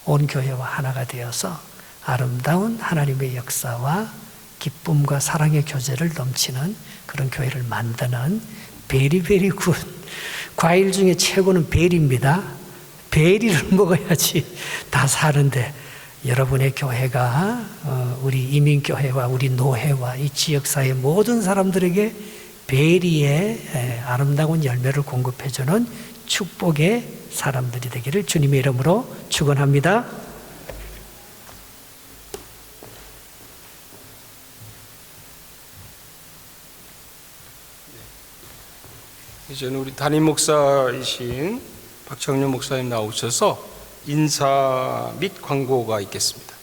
[SPEAKER 4] 온 교회와 하나가 되어서 아름다운 하나님의 역사와 기쁨과 사랑의 교제를 넘치는 그런 교회를 만드는 베리베리 굿, 과일 중에 최고는 베리입니다. 베리를 먹어야지 다 사는데, 여러분의 교회가 우리 이민교회와 우리 노회와 이 지역사회 모든 사람들에게 베리의 아름다운 열매를 공급해주는 축복의 사람들이 되기를 주님의 이름으로 축원합니다.
[SPEAKER 3] 이제는 우리 담임 목사이신 박정년 목사님 나오셔서 인사 및 광고가 있겠습니다.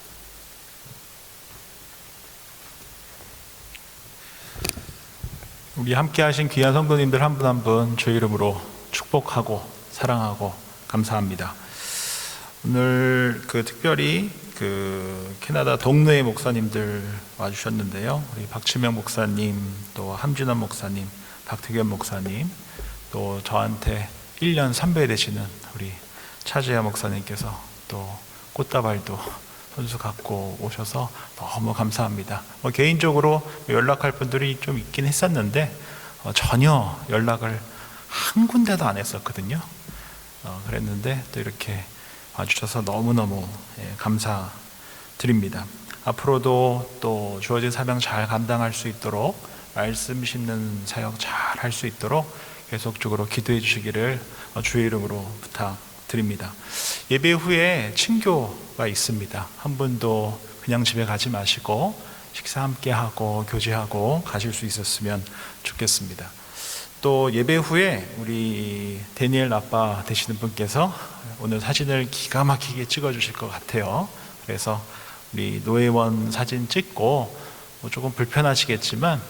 [SPEAKER 5] 우리 함께 하신 귀한 성도님들 한 분 한 분 주 이름으로 축복하고 사랑하고 감사합니다. 오늘 특별히 캐나다 동로의 목사님들 와주셨는데요. 우리 박치명 목사님, 또 함진원 목사님, 박태견 목사님, 또 저한테 1년 선배 되시는 우리 차재야 목사님께서 또 꽃다발도 손수 갖고 오셔서 너무 감사합니다. 개인적으로 연락할 분들이 좀 있긴 했었는데 전혀 연락을 한 군데도 안 했었거든요. 그랬는데 또 이렇게 와주셔서 너무너무 감사드립니다. 앞으로도 또 주어진 사명 잘 감당할 수 있도록, 말씀 심는 사역 잘 할 수 있도록 계속적으로 기도해 주시기를 주의 이름으로 부탁드립니다. 예배 후에 친교가 있습니다. 한 분도 그냥 집에 가지 마시고 식사 함께 하고 교제하고 가실 수 있었으면 좋겠습니다. 또 예배 후에 우리 데니엘 아빠 되시는 분께서 오늘 사진을 기가 막히게 찍어 주실 것 같아요. 그래서 우리 노회원 사진 찍고 조금 불편하시겠지만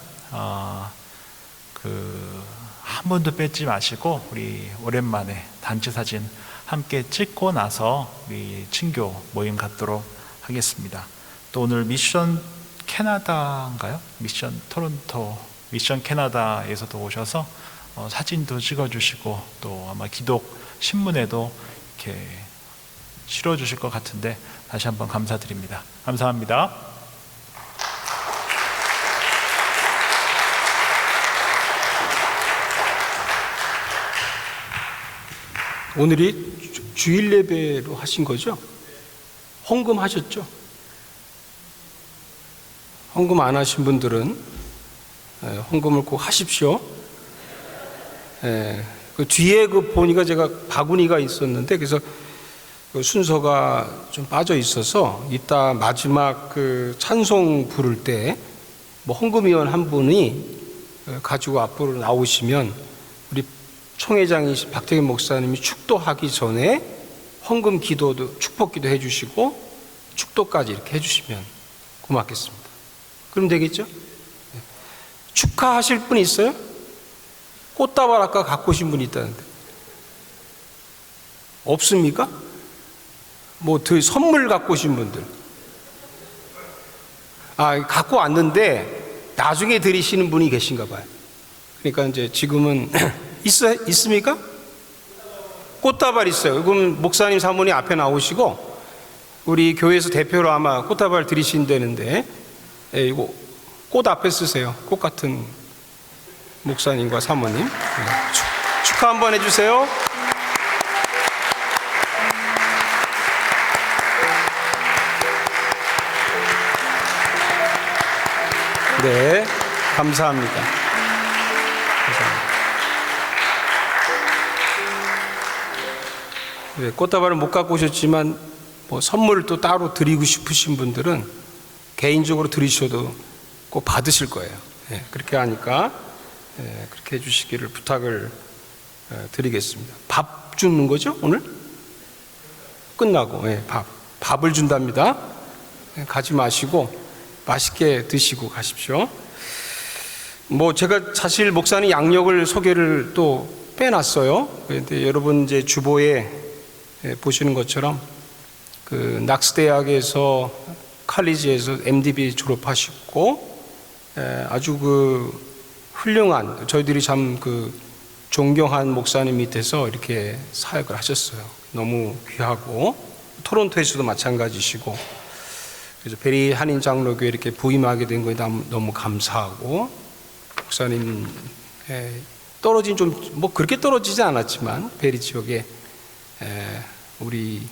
[SPEAKER 5] 한 번도 뺏지 마시고 우리 오랜만에 단체 사진 함께 찍고 나서 우리 친교 모임 갖도록 하겠습니다. 또 오늘 미션 캐나다인가요? 미션 토론토, 미션 캐나다에서도 오셔서 사진도 찍어주시고 또 아마 기독 신문에도 이렇게 실어주실 것 같은데 다시 한번 감사드립니다. 감사합니다.
[SPEAKER 3] 오늘이 주일 예배로 하신 거죠? 헌금 하셨죠? 헌금 안 하신 분들은 헌금을 꼭 하십시오. 그 뒤에 보니까 제가 바구니가 있었는데, 그래서 그 순서가 좀 빠져 있어서 이따 마지막 찬송 부를 때 뭐 헌금위원 한 분이 가지고 앞으로 나오시면 우리 총회장이신 박태균 목사님이 축도하기 전에 헌금 기도도 축복 기도 해주시고 축도까지 이렇게 해주시면 고맙겠습니다. 그럼 되겠죠? 네. 축하하실 분 있어요? 꽃다발 아까 갖고 오신 분이 있다는데 없습니까? 뭐 선물 갖고 오신 분들 갖고 왔는데 나중에 드리시는 분이 계신가 봐요. 그러니까 이제 지금은 있습니까? 꽃다발 있어요. 그럼 목사님 사모님 앞에 나오시고 우리 교회에서 대표로 아마 꽃다발 드리신다는데 이거 꽃 앞에 쓰세요. 꽃 같은 목사님과 사모님 축하 한번 해주세요. 네, 감사합니다. 네, 꽃다발을 못 갖고 오셨지만 뭐 선물을 또 따로 드리고 싶으신 분들은 개인적으로 드리셔도 꼭 받으실 거예요. 네, 그렇게 하니까 그렇게 해주시기를 부탁을 드리겠습니다. 밥 주는 거죠 오늘? 끝나고 밥을 준답니다. 가지 마시고 맛있게 드시고 가십시오. 뭐 제가 사실 목사님 양력을 소개를 또 빼놨어요. 그런데 여러분 이제 주보에 보시는 것처럼 그 낙스 대학에서 칼리지에서 MDB 졸업하셨고 아주 그 훌륭한 저희들이 참 그 존경한 목사님 밑에서 이렇게 사역을 하셨어요. 너무 귀하고 토론토에서도 마찬가지시고 그래서 베리 한인 장로교에 이렇게 부임하게 된 거에 너무 감사하고 목사님 떨어진 좀 뭐 그렇게 떨어지지 않았지만 베리 지역에 우리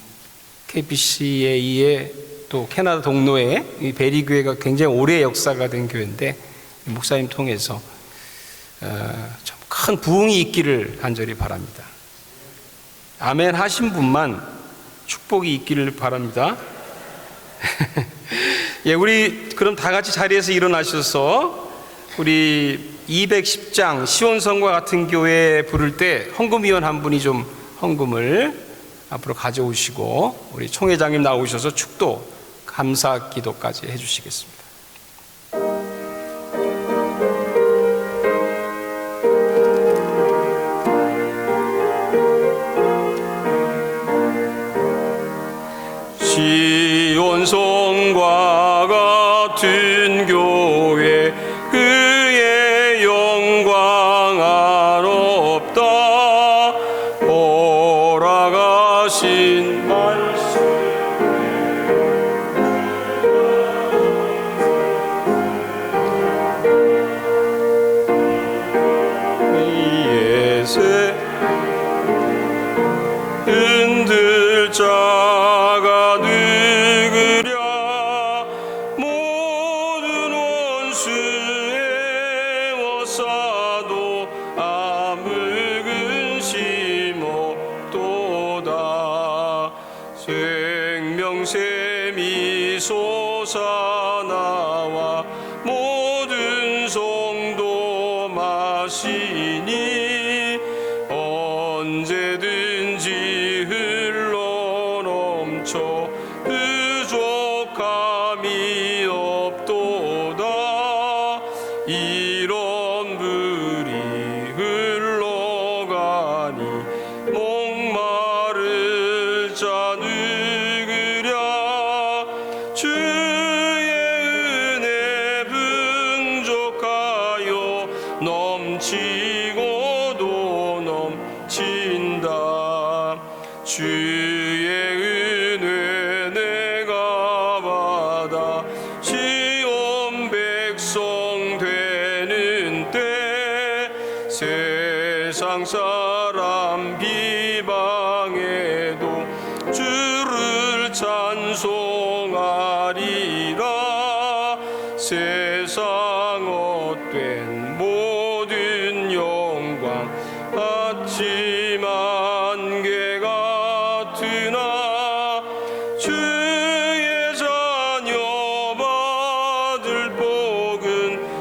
[SPEAKER 3] KPCA의 또 캐나다 동로에 이 베리 교회가 굉장히 오래 역사가 된 교회인데 목사님 통해서 참 큰 부흥이 있기를 간절히 바랍니다. 아멘 하신 분만 축복이 있기를 바랍니다. 예, 우리 그럼 다 같이 자리에서 일어나셔서 우리 210장 시온성과 같은 교회 부를 때 헌금위원 한 분이 좀 헌금을 앞으로 가져오시고 우리 총회장님 나오셔서 축도 감사 기도까지 해주시겠습니다. 시온성과 같은 교회 그의 영광 안없다 돌아가신 말씀 예세 흔들 자가 누구랴 모든 원수의 워사도 아무 근심 없도다 생명샘이 솟아나와 모든 성도 마시니 언제든지 흘러넘쳐 부족함이 없도다 이런 불이 흘러가니 목마를 자 누구랴 주의 은혜 풍족하여 넘치고도 넘친다 주의 은혜 내가 받아 시온 백성 되는 때 세상 사람 비방해도 주를 찬송하리라 세상 헛된 모든 영광 아침 안개 같으나 주의 자녀 받을 복은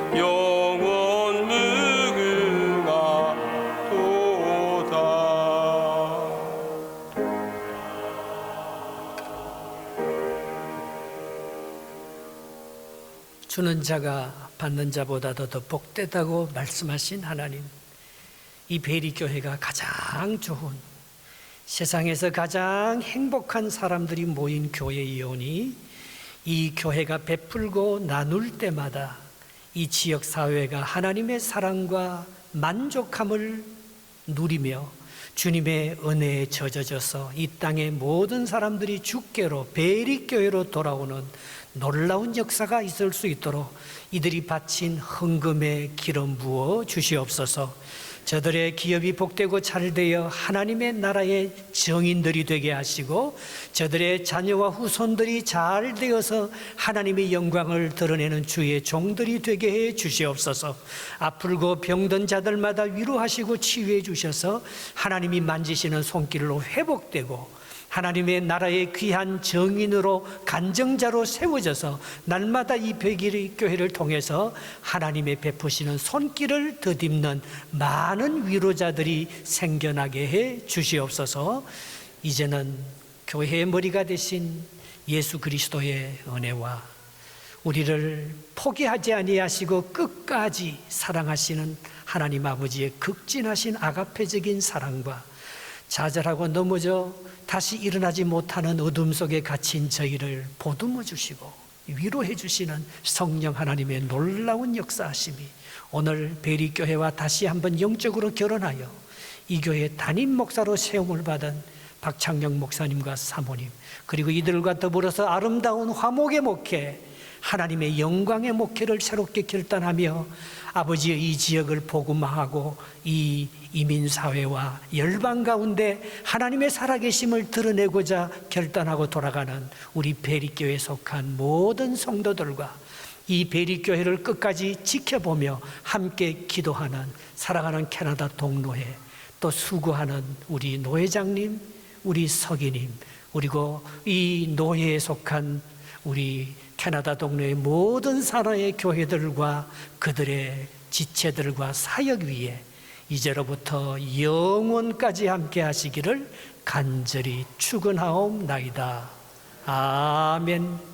[SPEAKER 4] 주는 자가 받는 자보다도 더 복되다고 말씀하신 하나님, 이 베리교회가 가장 좋은, 세상에서 가장 행복한 사람들이 모인 교회이오니 이 교회가 베풀고 나눌 때마다 이 지역 사회가 하나님의 사랑과 만족함을 누리며 주님의 은혜에 젖어져서 이 땅의 모든 사람들이 주께로, 베리교회로 돌아오는 놀라운 역사가 있을 수 있도록 이들이 바친 헌금에 기름 부어 주시옵소서. 저들의 기업이 복되고 잘되어 하나님의 나라의 정인들이 되게 하시고, 저들의 자녀와 후손들이 잘 되어서 하나님의 영광을 드러내는 주의 종들이 되게 해 주시옵소서. 아프고 병든 자들마다 위로하시고 치유해 주셔서 하나님이 만지시는 손길로 회복되고 하나님의 나라의 귀한 정인으로, 간정자로 세워져서 날마다 이 베리교회를 통해서 하나님의 베푸시는 손길을 더듬는 많은 위로자들이 생겨나게 해 주시옵소서. 이제는 교회의 머리가 되신 예수 그리스도의 은혜와 우리를 포기하지 아니하시고 끝까지 사랑하시는 하나님 아버지의 극진하신 아가페적인 사랑과 좌절하고 넘어져 다시 일어나지 못하는 어둠 속에 갇힌 저희를 보듬어 주시고 위로해 주시는 성령 하나님의 놀라운 역사하심이 오늘 베리교회와 다시 한번 영적으로 결혼하여 이 교회 담임 목사로 세움을 받은 박창영 목사님과 사모님, 그리고 이들과 더불어서 아름다운 화목의 목회, 하나님의 영광의 목회를 새롭게 결단하며 아버지의 이 지역을 복음화하고 이 이민사회와 열방 가운데 하나님의 살아계심을 드러내고자 결단하고 돌아가는 우리 베리교회에 속한 모든 성도들과 이 베리교회를 끝까지 지켜보며 함께 기도하는 사랑하는 캐나다 동노회, 또 수고하는 우리 노회장님, 우리 서기님, 그리고 이 노회에 속한 우리 캐나다 동네의 모든 산하의 교회들과 그들의 지체들과 사역 위에 이제로부터 영원까지 함께 하시기를 간절히 축원하옵나이다. 아멘.